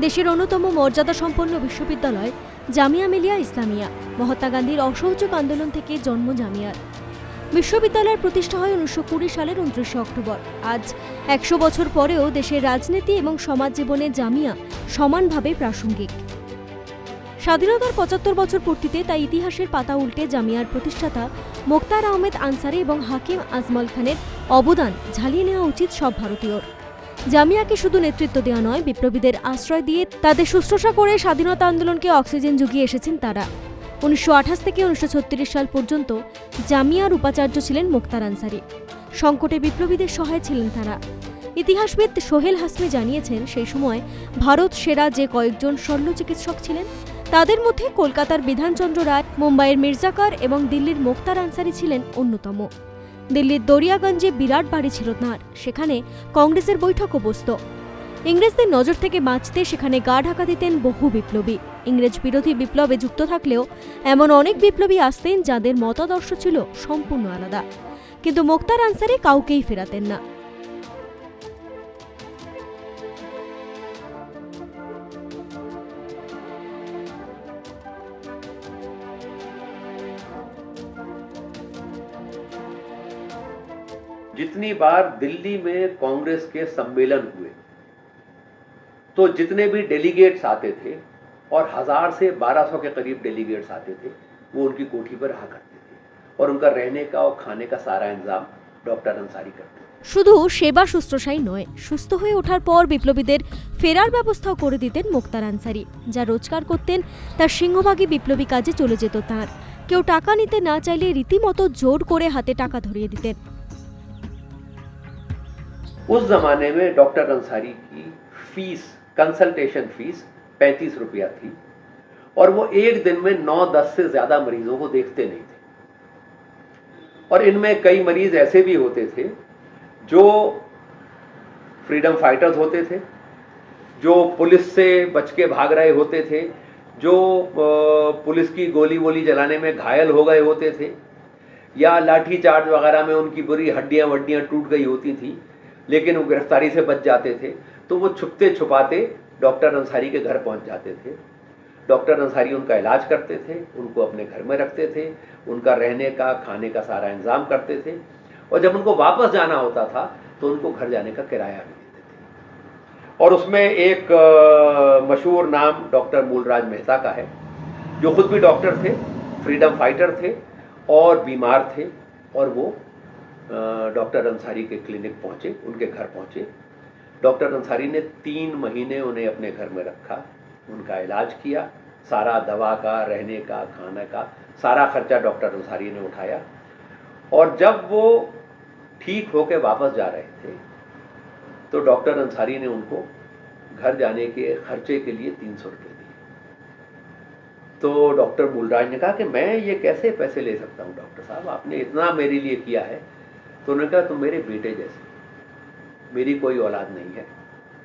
দেশের অন্যতম মর্যাদা সম্পন্ন বিশ্ববিদ্যালয় জামিয়া মিলিয়া ইসলামিয়া মহাত্মা গান্ধীর অসহযোগ আন্দোলন থেকে জন্ম জামিয়ার। বিশ্ববিদ্যালয়ের প্রতিষ্ঠা হয় 1920 সালের 29 অক্টোবর। আজ 100 বছর পরেও দেশের রাজনীতি এবং সমাজ জীবনে জামিয়া সমানভাবে প্রাসঙ্গিক। স্বাধীনতার 75 বছর পূর্তিতে তাই ইতিহাসের পাতা উল্টে জামিয়ার প্রতিষ্ঠাতা মোক্তার আহমেদ আনসারি এবং হাকিম আজমল খানের অবদান ঝালিয়ে নেওয়া উচিত সব ভারতীয়র। জামিয়াকে শুধু নেতৃত্ব দেওয়া নয়, বিপ্লবীদের আশ্রয় দিয়ে তাদের শুশ্রূষা করে স্বাধীনতা আন্দোলনকে অক্সিজেন জুগিয়ে এসেছেন তারা। 1928 থেকে 1936 সাল পর্যন্ত জামিয়ার উপাচার্য ছিলেন মোক্তার আনসারি। সংকটে বিপ্লবীদের সহায় ছিলেন তারা। ইতিহাসবিদ সোহেল হাসমি জানিয়েছেন, সেই সময় ভারত সেরা যে কয়েকজন শল্য চিকিৎসক ছিলেন তাদের মধ্যে কলকাতার বিধানচন্দ্র রায়, মুম্বাইয়ের মির্জাকার এবং দিল্লির মোক্তার আনসারি ছিলেন অন্যতম। দিল্লির দরিয়াগঞ্জে বিরাট বাড়ি ছিল তাঁর, সেখানে কংগ্রেসের বৈঠকও বসত। ইংরেজদের নজর থেকে বাঁচতে সেখানে গা ঢাকা দিতেন বহু বিপ্লবী। ইংরেজ বিরোধী বিপ্লবে যুক্ত থাকলেও এমন অনেক বিপ্লবী আসতেন যাদের মতাদর্শ ছিল সম্পূর্ণ আলাদা, কিন্তু মোক্তার আনসারি কাউকেই ফেরাতেন না। जितनी बार दिल्ली में कांग्रेस के सम्मेलन हुए तो जितने भी डेलीगेट्स आते थे और 1000 से 1200 के करीब डेलीगेट्स आते थे, वो उनकी कोठी पर रहा करते थे और उनका रहने का और खाने का सारा इंतजाम डॉक्टर अंसारी करते थे। শুধু সেবা শুশ্রূষাই নয়, সুস্থ হয়ে ওঠার পর বিপ্লবীদের ফেরার ব্যবস্থাও করে দিতেন মোক্তার আনসারি। যা রোজগার করতেন তার সিংহভাগই বিপ্লবী কাজে চলে যেত তাঁর। কেউ টাকা নিতে না চাইলে রীতিমতো জোর করে হাতে টাকা ধরিয়ে দিতেন। उस जमाने में डॉक्टर अंसारी की फीस, कंसल्टेशन फीस 35 रुपया थी और वो एक दिन में 9-10 से ज्यादा मरीजों को देखते नहीं थे। और इनमें कई मरीज ऐसे भी होते थे जो फ्रीडम फाइटर्स होते थे, जो पुलिस से बच के भाग रहे होते थे, जो पुलिस की गोली वोली जलाने में घायल हो गए होते थे, या लाठी चार्ज वगैरह में उनकी बुरी हड्डियां वड्डियां टूट गई होती थी, लेकिन वो गिरफ्तारी से बच जाते थे। तो वो छुपते छुपाते डॉक्टर अंसारी के घर पहुंच जाते थे। डॉक्टर अंसारी उनका इलाज करते थे, उनको अपने घर में रखते थे, उनका रहने का खाने का सारा इंतजाम करते थे और जब उनको वापस जाना होता था तो उनको घर जाने का किराया भी देते थे। और उसमें एक मशहूर नाम डॉक्टर मूलराज मेहता का है, जो खुद भी डॉक्टर थे, फ्रीडम फाइटर थे और बीमार थे, और वो डॉक्टर अंसारी के क्लिनिक पहुंचे, उनके घर पहुंचे। डॉक्टर अंसारी ने 3 महीने उन्हें अपने घर में रखा, उनका इलाज किया, सारा दवा का, रहने का, खाने का सारा खर्चा डॉक्टर अंसारी ने उठाया। और जब वो ठीक होकर वापस जा रहे थे तो डॉक्टर अंसारी ने उनको घर जाने के खर्चे के लिए 300 रुपये दिए। तो डॉक्टर मूलराज ने कहा कि मैं ये कैसे पैसे ले सकता हूँ डॉक्टर साहब, आपने इतना मेरे लिए किया है। तो उन्होंने कहा, तुम मेरे बेटे जैसे, मेरी कोई औलाद नहीं है।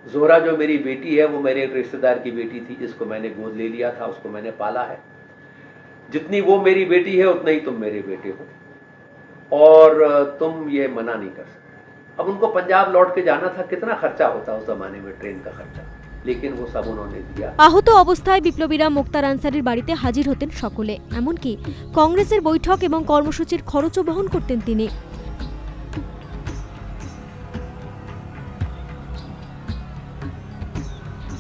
जोहरा जो मेरी बेटी है वो मेरे एक रिश्तेदार की बेटी थी, जिसको मैंने गोद ले लिया था, उसको मैंने पाला है। जितनी वो मेरी बेटी है उतना ही तुम मेरे बेटे हो, और तुम ये मना नहीं कर सकते। अब उनको पंजाब लौट के जाना था, कितना खर्चा होता उस जमाने में, ट्रेन का खर्चा, लेकिन वो सब उन्होंने दिया। আহত অবস্থায় বিপ্লবীরা মোক্তার আনসারির বাড়িতে হাজির হতেন সকলে, এমনকি কংগ্রেসের বৈঠক এবং কর্মসূচির খরচও বহন করতেন তিনি।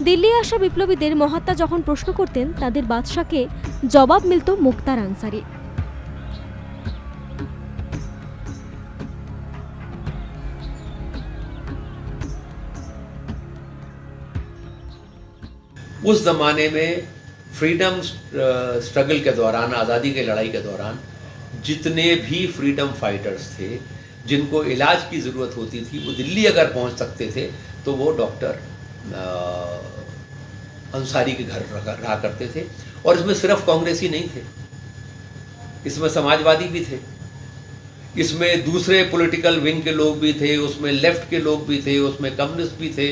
দিল্লি আসা বিপ্লবীদের মহাত্মা যখন প্রশ্ন করতেন, তাদের বাদশাকে জবাব মিলত মোক্তার আনসারি। उस ज़माने में फ्रीडम स्ट्रगल के दौरान, आज़ादी के लड़ाई के दौरान जितने भी फ्रीडम फाइटर्स थे जिनको इलाज की ज़रूरत होती थी, वो दिल्ली अगर पहुंच सकते थे तो वो डॉक्टर अंसारी के घर रहा करते थे। और इसमें सिर्फ कांग्रेसी नहीं थे, इसमें समाजवादी भी थे, इसमें दूसरे पॉलिटिकल विंग के लोग भी थे, उसमें लेफ्ट के लोग भी थे, उसमें कम्युनिस्ट भी थे,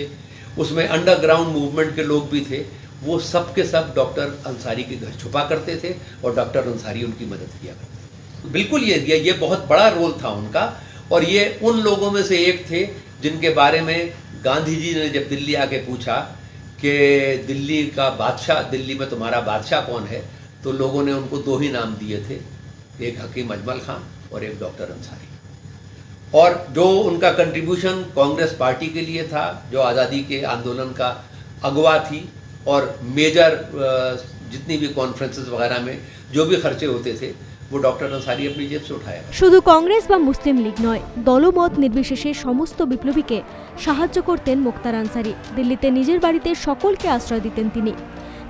उसमें अंडरग्राउंड मूवमेंट के लोग भी थे। वो सब के सब डॉक्टर अंसारी के घर छुपा करते थे और डॉक्टर अंसारी उनकी मदद किया करते थे। बिल्कुल ये बहुत बड़ा रोल था उनका, और ये उन लोगों में से एक थे जिनके बारे में गांधी जी ने जब दिल्ली आके पूछा कि दिल्ली का बादशाह, दिल्ली में तुम्हारा बादशाह कौन है, तो लोगों ने उनको दो ही नाम दिए थे, एक हकीम अजमल खां और एक डॉक्टर अंसारी। और जो उनका कंट्रीब्यूशन कांग्रेस पार्टी के लिए था, जो आज़ादी के आंदोलन का अगवा थी, और मेजर जितनी भी कॉन्फ्रेंसेस वगैरह में जो भी खर्चे होते थे वो डॉक्टर अंसारी अपनी जेब से उठाया। শুধু কংগ্রেস বা মুসলিম লীগ নয়, দলমত নির্বিশেষে সমস্ত বিপ্লবীকে সাহায্য করতেন মোক্তার আনসারি। দিল্লিতে নিজের বাড়িতে সকলকে আশ্রয় দিতেন তিনি।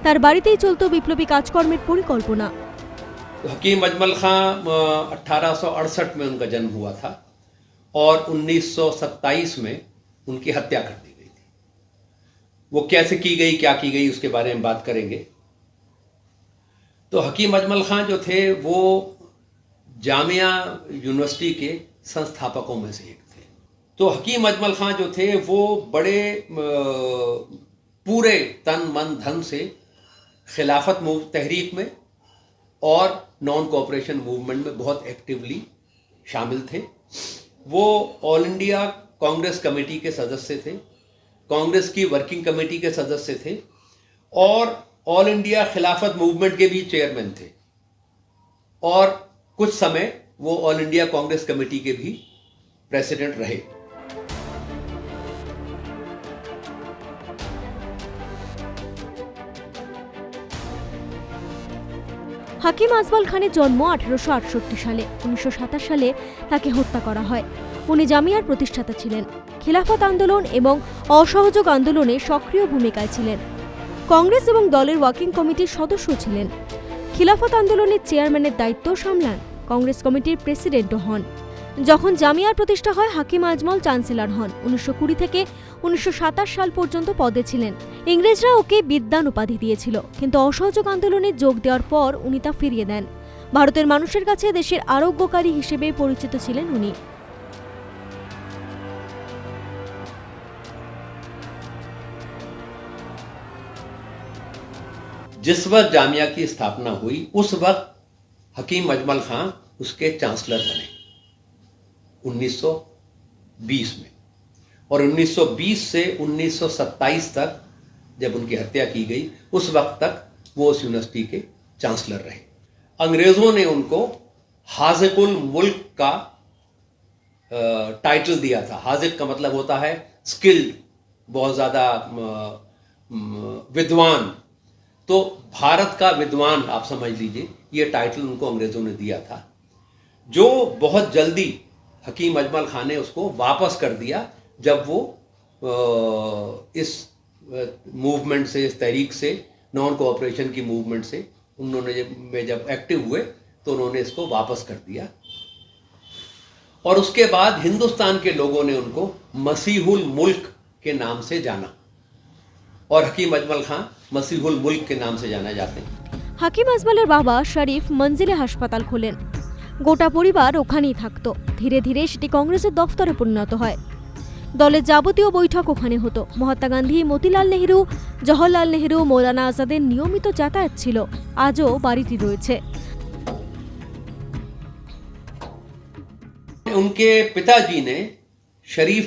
তার বাড়িতেই চলত বিপ্লবী কাজকর্মের পরিকল্পনা। हकीम अजमल खां 1868 में उनका जन्म हुआ था और 1927 में उनकी हत्या कर दी गई थी। वो कैसे की गई, क्या की गई, उसके बारे में बात करेंगे। तो हकीम अजमल खां जो थे वो जामिया यूनिवर्सिटी के संस्थापकों में से एक थे। तो हकीम अजमल खां जो थे वो बड़े पूरे तन मन धन से खिलाफत तहरीक में और नॉन कोऑपरेशन मूवमेंट में बहुत एक्टिवली शामिल थे। वो ऑल इंडिया कांग्रेस कमेटी के सदस्य थे, कांग्रेस की वर्किंग कमेटी के सदस्य थे और ऑल इंडिया खिलाफत मूवमेंट के भी चेयरमैन थे, और कुछ समय वो ऑल इंडिया कांग्रेस कमेटी के भी प्रेसिडेंट रहे। হাকিম আজমল খানের জন্ম 1868 সালে। 1927 সালে তাকে হত্যা করা হয়। উনি জামিয়ার প্রতিষ্ঠাতা ছিলেন। খিলাফত আন্দোলন এবং অসহযোগ আন্দোলনে সক্রিয় ভূমিকায় ছিলেন। কংগ্রেস এবং দলের ওয়ার্কিং কমিটির সদস্য ছিলেন। খিলাফত আন্দোলনের চেয়ারম্যানের দায়িত্ব সামলান। কংগ্রেস কমিটির প্রেসিডেন্টও হন। যখন জামিয়ার প্রতিষ্ঠা হয় হাকিম আজমল চ্যান্সেলর হন। 1920 থেকে 1927 সাল পর্যন্ত পদে ছিলেন। ইংরেজরা ওকে বিদ্বান উপাধি দিয়েছিল, কিন্তু অসহযোগ আন্দোলনে যোগ দেওয়ার পর উনি তা ফিরিয়ে দেন। ভারতের মানুষের কাছে দেশের আরোগ্যকারী হিসেবে পরিচিত ছিলেন উনি। जिस वक्त जामिया की स्थापना हुई उस वक्त हकीम अजमल खां उसके चांसलर बने 1920 में, और 1920 से 1927 तक जब उनकी हत्या की गई उस वक्त तक वो उस यूनिवर्सिटी के चांसलर रहे। अंग्रेज़ों ने उनको हाज़िकुल मुल्क का टाइटल दिया था। हाज़िक का मतलब होता है स्किल्ड, बहुत ज़्यादा विद्वान। तो भारत का विद्वान आप समझ लीजिए, ये टाइटल उनको अंग्रेज़ों ने दिया था, जो बहुत जल्दी हकीम अजमल खां ने उसको वापस कर दिया जब वो इस मूवमेंट से, इस तहरीक से, नॉन कोऑपरेशन की मूवमेंट से उन्होंने जब एक्टिव हुए तो उन्होंने इसको वापस कर दिया। और उसके बाद हिंदुस्तान के लोगों ने उनको मसीहुल मुल्क के नाम से जाना, और हकीम अजमल खां मसीहुल मुल्क के नाम से जाना जाते हैं। হাকিম আজমলের বাবা শরীফ মঞ্জিলে হাসপাতাল খোলেন। গোটা পরিবার ওখানেই থাকতো। ধীরে ধীরে সেটি কংগ্রেসের দফতরে পরিণত হয়। দলের যাবতীয় বৈঠক ওখানে হতো। মহাত্মা গান্ধী, মতিলাল নেহরু, জওহরলাল নেহরু, মৌলানা আজাদের নিয়মিত যাতায়াত ছিল। আজও বাড়িটি রয়েছে। उनके पिताजी ने शरीफ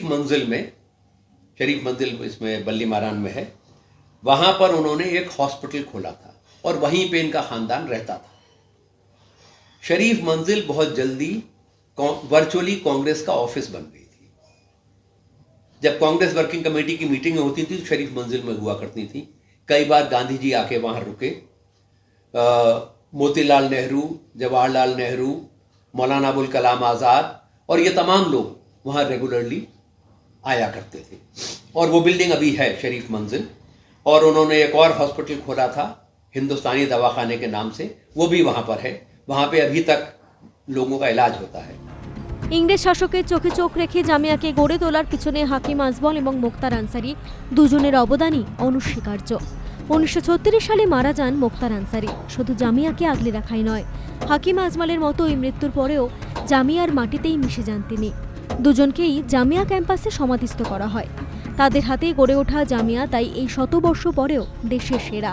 मंजिल इसमें बल्ली मारान में है, वहां पर उन्होंने एक हॉस्पिटल खोला था और वहीं पे इनका खानदान रहता था। शरीफ मंजिल बहुत जल्दी वर्चुअली कांग्रेस का ऑफिस बन गई थी। जब कांग्रेस वर्किंग कमेटी की मीटिंग होती थी तो शरीफ मंजिल में हुआ करती थी। कई बार गांधी जी आके वहां रुके। मोतीलाल नेहरू, जवाहरलाल नेहरू, मौलाना अबुल कलाम आज़ाद और ये तमाम लोग वहाँ रेगुलरली आया करते थे। और वो बिल्डिंग अभी है शरीफ मंजिल, और उन्होंने एक और हॉस्पिटल खोला था हिंदुस्तानी दवाखाने के नाम से, वो भी वहाँ पर है। वहाँ पे अभी तक लोगों का इलाज होता है। ইংরেজ শাসকের চোখে চোখ রেখে জামিয়াকে গড়ে তোলার পিছনে হাকিম আজমল এবং মোক্তার আনসারি দুজনের অবদানই অনস্বীকার্য। 1936 সালে মারা যান মোক্তার আনসারি। শুধু জামিয়াকে আগলে রাখাই নয়, হাকিম আজমলের মতো এই মৃত্যুর পরেও জামিয়ার মাটিতেই মিশে যান তিনি। দুজনকেই জামিয়া ক্যাম্পাসে সমাধিস্থ করা হয়। তাদের হাতে গড়ে ওঠা জামিয়া তাই এই শতবর্ষ পরেও দেশের সেরা।